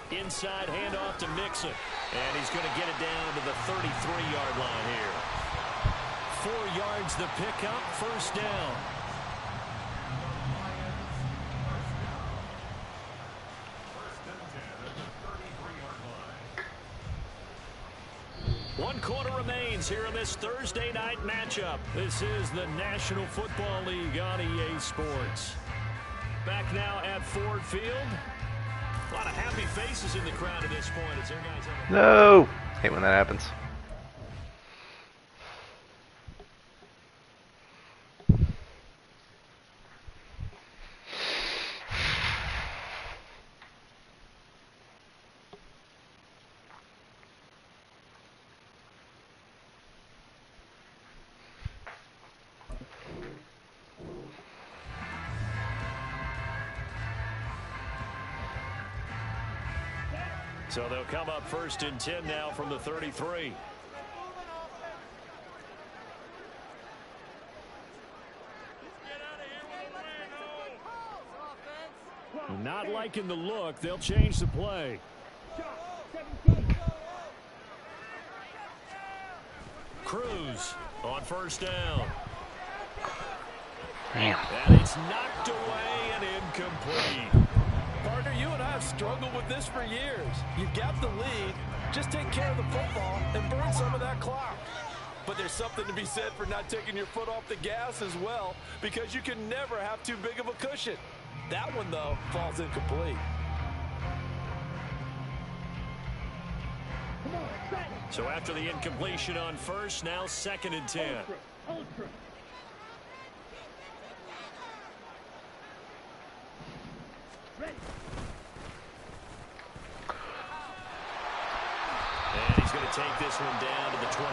Inside handoff to Mixon. And he's going to get it down to the 33-yard line here. 4 yards the pickup, first down. One quarter remains here in this Thursday night matchup. This is the National Football League on EA Sports. Back now at Ford Field. A lot of happy faces in the crowd at this point. It's their guys on the No. Hate when that happens. So they'll come up 1st and 10 now from the 33. Not liking the look. They'll change the play. Cruz on first down. Damn. And it's knocked away and incomplete. Partner, you and I have struggled with this for years. You've got the lead. Just take care of the football and burn some of that clock. But there's something to be said for not taking your foot off the gas as well, because you can never have too big of a cushion. That one, though, falls incomplete. So after the incompletion on first, now 2nd and 10. And he's going to take this one down to the 25.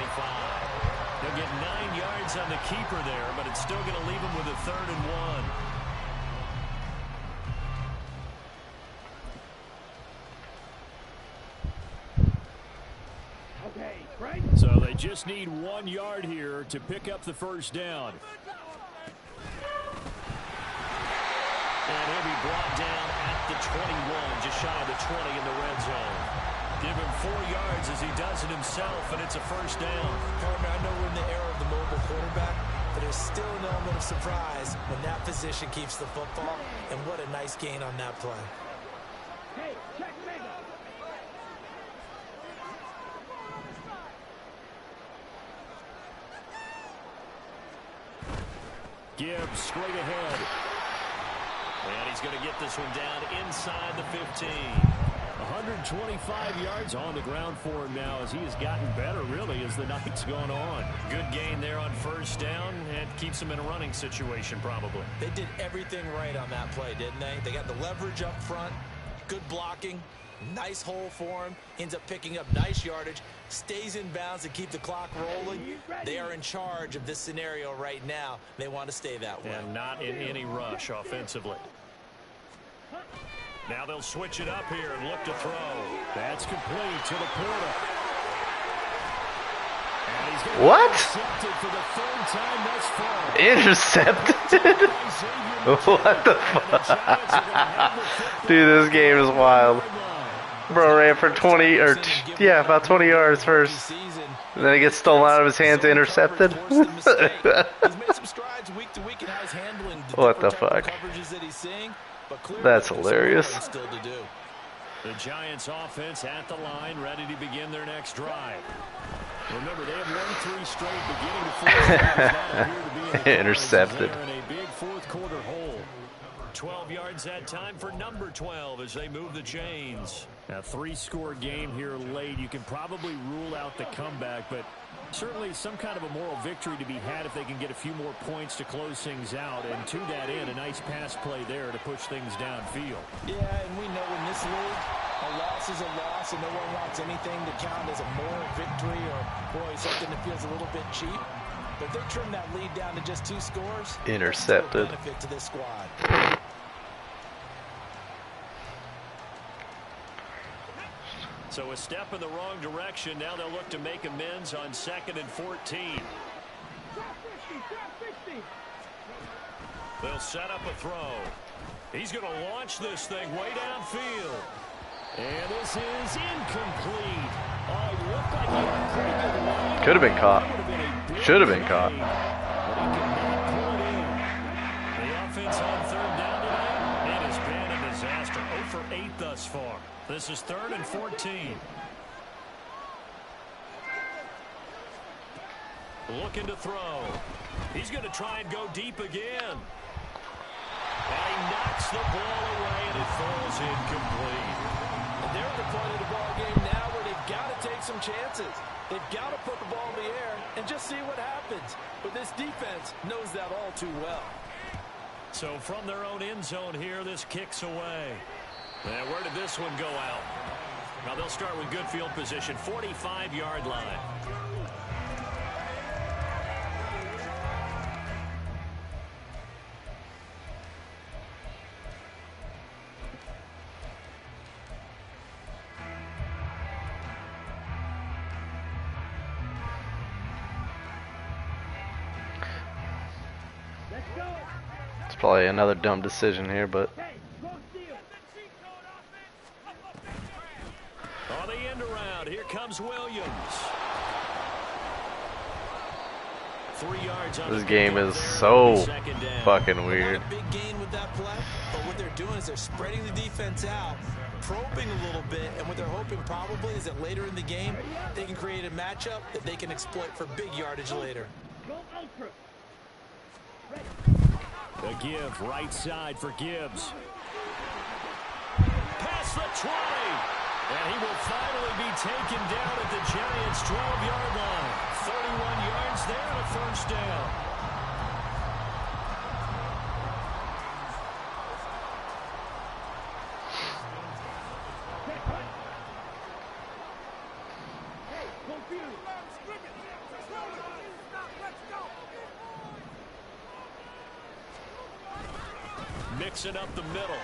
He'll get 9 yards on the keeper there, but it's still going to leave him with a 3rd and 1. So they just need 1 yard here to pick up the first down. And he'll be brought down at the 21, just shy of the 20 in the red zone. Give him 4 yards as he does it himself, and it's a first down. Carmen, I know we're in the era of the mobile quarterback, but there's still an element of surprise when that position keeps the football, and what a nice gain on that play. Hey, check mega. Gibbs straight ahead. And he's going to get this one down inside the 15. 125 yards on the ground for him now as he has gotten better, really, as the night's gone on. Good gain there on first down and keeps him in a running situation, probably. They did everything right on that play, didn't they? They got the leverage up front, good blocking, nice hole for him, ends up picking up nice yardage, stays in bounds to keep the clock rolling. They are in charge of this scenario right now. They want to stay that way. And not in any rush offensively. Now they'll switch it up here and look to throw. That's complete to the Porter. And he's going to What? intercepted for the 3rd time thus far. Intercepted? What the fuck? Dude, this game is wild. Bro ran for 20, or yeah, about 20 yards first. And then he gets stolen out of his hands, intercepted. He's made some strides week to week in how he's handling the What the different fuck? type of coverages that he's seeing. But clearly That's there's hilarious. some still to do. The Giants offense at the line, ready to begin their next drive. Remember, they have won 3 straight, beginning to 4 Intercepted. They're in a big 4th quarter hole. 12 yards that time for number 12 as they move the chains. A 3-score game here late. You can probably rule out the comeback, but certainly some kind of a moral victory to be had if they can get a few more points to close things out. And to that end, a nice pass play there to push things downfield. Yeah, and we know in this league, a loss is a loss, and no one wants anything to count as a moral victory or, boy, something that feels a little bit cheap. But they trim that lead down to just 2 scores. Intercepted. That's still a benefit to this squad. So a step in the wrong direction. Now they'll look to make amends on 2nd and 14. They'll set up a throw. He's going to launch this thing way downfield. And this is incomplete. Oh, it looked like he had a pretty good line. Could have been caught. That would have been a big Should have been caught. play, but he could not pull it in. The offense on 3rd down tonight, it has been a disaster. 0 for 8 thus far. This is 3rd and 14. Looking to throw. He's going to try and go deep again. And he knocks the ball away, and it falls incomplete. And they're at the point of the ball game now where they've got to take some chances. They've got to put the ball in the air and just see what happens. But this defense knows that all too well. So from their own end zone here, this kicks away. And where did this one go out? Now they'll start with good field position, 45-yard line. It's probably another dumb decision here, but On the end around, here comes Williams. 3 yards on This the game pickup is there so on second down. fucking weird. Not a big gain with that play, but what they're doing is they're spreading the defense out, probing a little bit, and what they're hoping probably is that later in the game, they can create a matchup that they can exploit for big yardage later. The give, right side for Gibbs. Past the 20. And he will finally be taken down at the Giants' 12-yard line. 31 yards there and a first down. Mixing up the middle.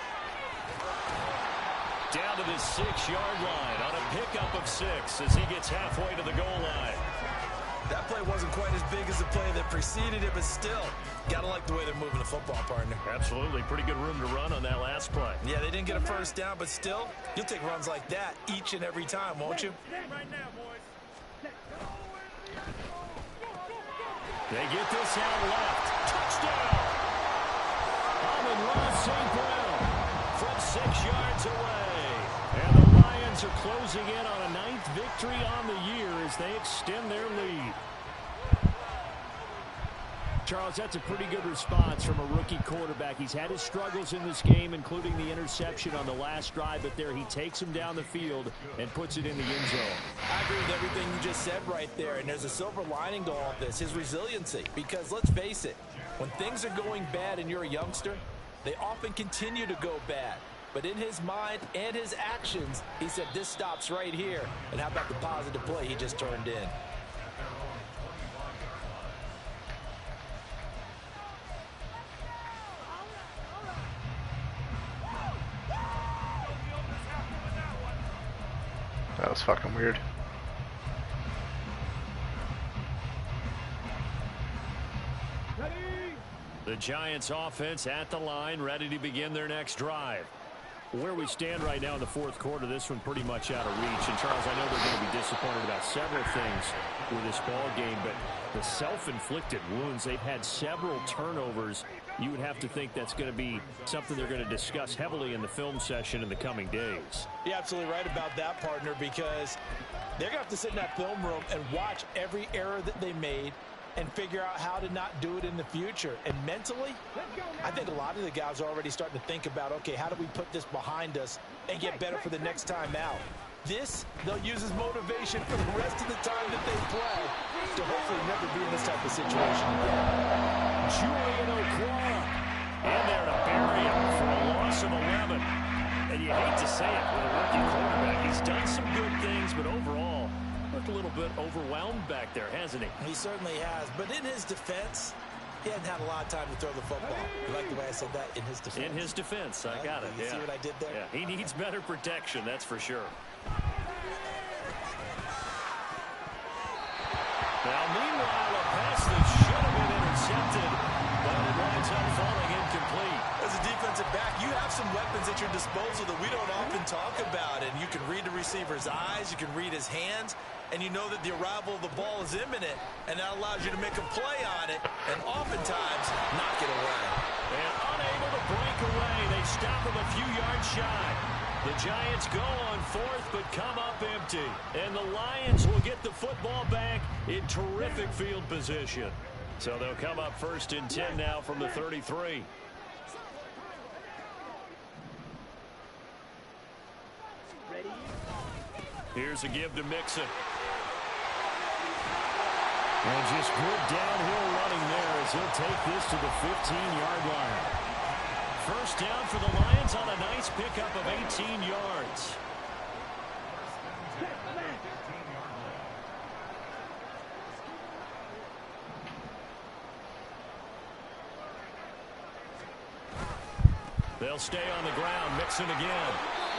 Down to the 6-yard line on a pickup of 6 as he gets halfway to the goal line. That play wasn't quite as big as the play that preceded it, but still, gotta like the way they're moving the football, partner. Absolutely. Pretty good room to run on that last play. Yeah, they didn't get a first down, but still, you'll take runs like that each and every time, won't you? Right now, boys. They get this out left. Touchdown! Amon-Ra St. Brown from 6 yards away. And the Lions are closing in on a 9th victory on the year as they extend their lead. Charles, that's a pretty good response from a rookie quarterback. He's had his struggles in this game, including the interception on the last drive, but there he takes him down the field and puts it in the end zone. I agree with everything you just said right there, and there's a silver lining to all of this, his resiliency. Because let's face it, when things are going bad and you're a youngster, they often continue to go bad. But in his mind and his actions, he said, this stops right here. And how about the positive play he just turned in? That was fucking weird. The Giants offense at the line, ready to begin their next drive. Where we stand right now in the fourth quarter, this one pretty much out of reach. And Charles, I know they're going to be disappointed about several things with this ball game, but the self-inflicted wounds, they've had several turnovers. You would have to think that's going to be something they're going to discuss heavily in the film session in the coming days. You're absolutely right about that, partner, because they're going to have to sit in that film room and watch every error that they made and figure out how to not do it in the future. And mentally, I think a lot of the guys are already starting to think about, okay, how do we put this behind us and get better for the next time out? This, they'll use as motivation for the rest of the time that they play to hopefully never be in this type of situation again. Julian Okwara in there to bury him for a loss of 11. And you hate to say it with a rookie quarterback. He's done some good things, but overall, looked a little bit overwhelmed back there, hasn't he? He certainly has. But in his defense, he hadn't had a lot of time to throw the football. You like the way I said that? In his defense. In his defense. I got it. You see what I did there? Yeah, he needs better protection, that's for sure. Now, meanwhile, a pass that should have been intercepted, but it winds up falling incomplete. As a defensive back, you have some weapons at your disposal that we don't often talk about. And you can read the receiver's eyes, you can read his hands, and you know that the arrival of the ball is imminent, and that allows you to make a play on it, and oftentimes knock it away. And unable to break away, they stop him a few yards shy. The Giants go on fourth, but come up empty. And the Lions will get the football back in terrific field position. So they'll come up first and 10 now from the 33. Here's a give to Mixon. And just good downhill running there as he'll take this to the 15-yard line. First down for the Lions on a nice pickup of 18 yards. They'll stay on the ground, Mixon again.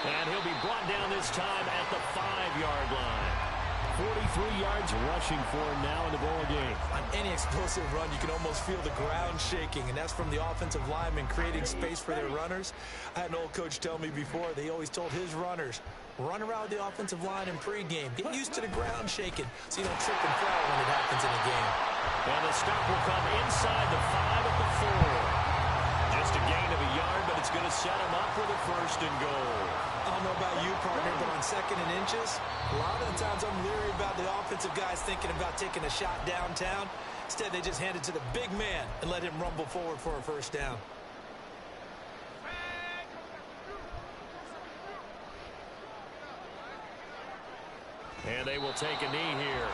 And he'll be brought down this time at the 5-yard line. 43 yards rushing for him now in the ball game. On any explosive run, you can almost feel the ground shaking, and that's from the offensive linemen creating space for their runners. I had an old coach tell me before, they always told his runners, run around the offensive line in pregame. Get used to the ground shaking so you don't trip and fall when it happens in a game. And the stop will come inside the 5 at the 4. Just a gain of a yard, but it's going to set him up for the 1st and goal. I don't know about you, partner, but on 2nd and inches, a lot of the times I'm leery about the offensive guys thinking about taking a shot downtown. Instead, they just hand it to the big man and let him rumble forward for a 1st down. And they will take a knee here.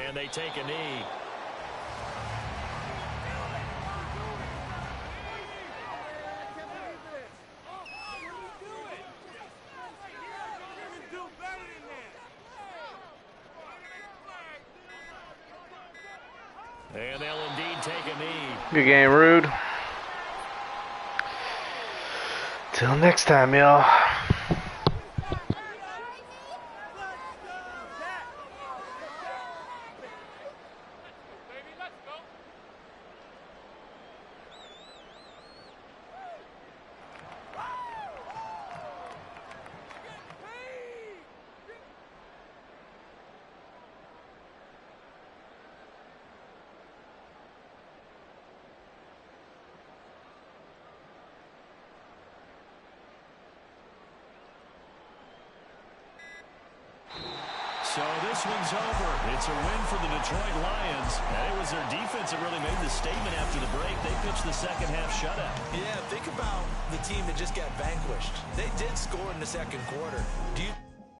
And they take a knee. And they'll indeed take a knee. Good game, Rhude. Till next time, y'all. So this one's over. It's a win for the Detroit Lions. And it was their defense that really made the statement after the break. They pitched the second half shutout. Yeah, think about the team that just got vanquished. They did score in the 2nd quarter. Do you